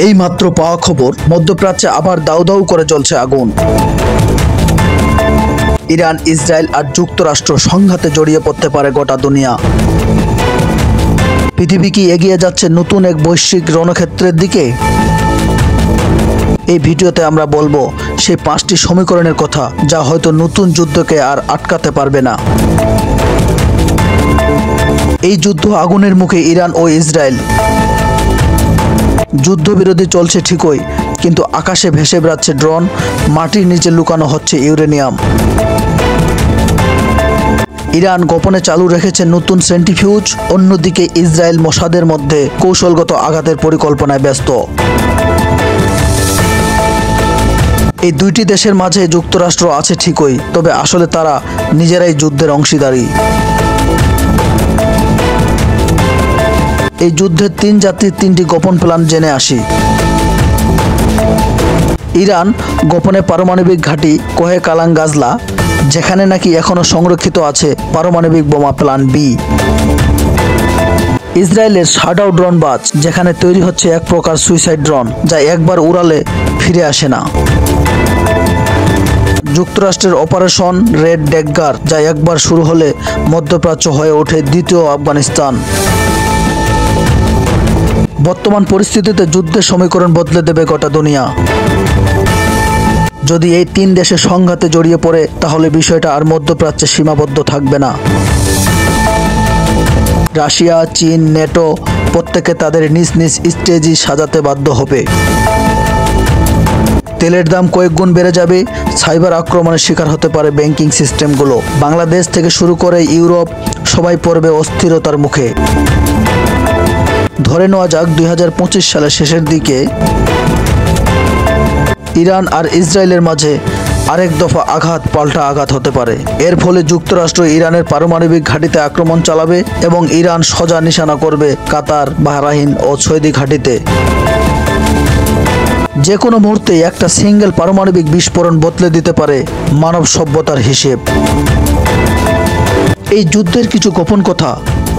এই মাত্র পাওয়া খবর, মধ্যপ্রাচ্যে আবার দাউ দাউ করে জ্বলছে আগুন। ইরান, ইসরায়েল আর যুক্তরাষ্ট্র সংঘাতে জড়িয়ে পড়তে পারে গোটা দুনিয়া। পৃথিবী কি এগিয়ে যাচ্ছে নতুন এক বৈশ্বিক রণক্ষেত্রের দিকে? এই ভিডিওতে আমরা বলবো সেই 5টি সমীকরণের কথা, যা হয়তো নতুন যুদ্ধকে আর আটকাতে পারবে না। এই যুদ্ধ আগুনের মুখে ইরান ও ইসরায়েল। যুদ্ধবিরতি চলছে ঠিকই, কিন্তু আকাশে ভেসে বেড়াচ্ছে ড্রোন, মাটির নিচে লুকানো হচ্ছে ইউরেনিয়াম। ইরান গোপনে চালু রেখেছে নতুন সেন্ট্রিফিউজ, অন্যদিকে ইসরায়েল মোসাদের মধ্যে কৌশলগত আঘাতের পরিকল্পনায় ব্যস্ত। এই দুইটি দেশের মাঝে যুক্তরাষ্ট্র আছে ঠিকই, তবে আসলে তারা নিজেরাই যুদ্ধের অংশীদারি। এই যুদ্ধের 3 জাতির 3টি গোপন প্ল্যান জেনে আসি। ইরান গোপনে পারমাণবিক ঘাঁটি কোহে কালাং গাজলা, যেখানে নাকি এখনো সংরক্ষিত আছে পারমাণবিক বোমা প্ল্যান বি। ইসরায়েলের শাডাও ড্রোনবাজ, যেখানে তৈরি হচ্ছে এক প্রকার সুইসাইড ড্রোন, যা একবার উড়ালে ফিরে আসে না। যুক্তরাষ্ট্রের অপারেশন রেড ড্যাগার, যা একবার শুরু হলে মধ্যপ্রাচ্য হয়ে ওঠে দ্বিতীয় আফগানিস্তান। বর্তমান পরিস্থিতিতে যুদ্ধের সমীকরণ বদলে দেবে গোটা দুনিয়া। যদি এই 3 দেশে সংঘাতে জড়িয়ে পড়ে, তাহলে বিষয়টা আর মধ্যপ্রাচ্যে সীমাবদ্ধ থাকবে না। রাশিয়া, চীন, নেটো প্রত্যেকে তাদের নিজ নিজ স্ট্র্যাটেজি সাজাতে বাধ্য হবে। তেলের দাম কয়েক গুণ বেড়ে যাবে, সাইবার আক্রমণের শিকার হতে পারে ব্যাংকিং সিস্টেমগুলো। বাংলাদেশ থেকে শুরু করে ইউরোপ সবাই পড়বে অস্থিরতার মুখে। ধরে নেওয়া যাক 2025 সালের শেষের দিকে ইরান আর ইসরায়েলের মাঝে আরেক দফা আঘাত পাল্টা আঘাত হতে পারে। এর ফলে যুক্তরাষ্ট্র ইরানের পারমাণবিক ঘাঁটিতে আক্রমণ চালাবে এবং ইরান সোজা নিশানা করবে কাতার, বাহরাইন ও সৌদি ঘাঁটিতে। যে কোনো মুহূর্তে একটা সিঙ্গেল পারমাণবিক বিস্ফোরণ বদলে দিতে পারে মানব সভ্যতার হিসেব। এই যুদ্ধের কিছু গোপন কথা,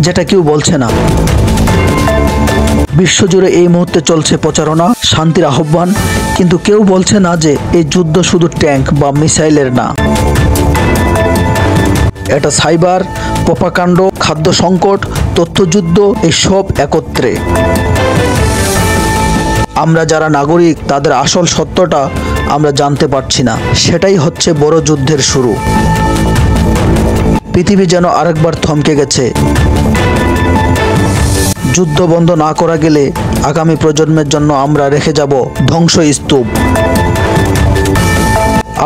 যেটা কেউ বলছে না। বিশ্বজুড়ে এই মুহূর্তে চলছে প্রচারণা, শান্তির আহ্বান, কিন্তু কেউ বলছে না যে এই যুদ্ধ শুধু ট্যাঙ্ক বা মিসাইলের না। এটা সাইবার, প্রপাকাণ্ড, খাদ্য সংকট, তথ্যযুদ্ধ, এই সব একত্রে। আমরা যারা নাগরিক, তাদের আসল সত্যটা আমরা জানতে পারছি না। সেটাই হচ্ছে বড় যুদ্ধের শুরু। পৃথিবী যেন আরেকবার থমকে গেছে। যুদ্ধ বন্ধ না করা গেলে আগামী প্রজন্মের জন্য আমরা রেখে যাব ধ্বংসস্তূপ।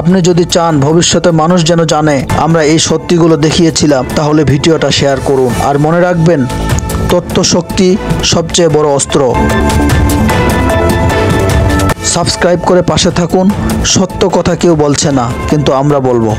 আপনি যদি চান ভবিষ্যতে মানুষ যেন জানে আমরা এই সত্যিগুলো দেখিয়েছিলাম, তাহলে ভিডিওটা শেয়ার করুন। আর মনে রাখবেন, তথ্য শক্তি সবচেয়ে বড় অস্ত্র। সাবস্ক্রাইব করে পাশে থাকুন। সত্য কথা কেউ বলছে না, কিন্তু আমরা বলবো।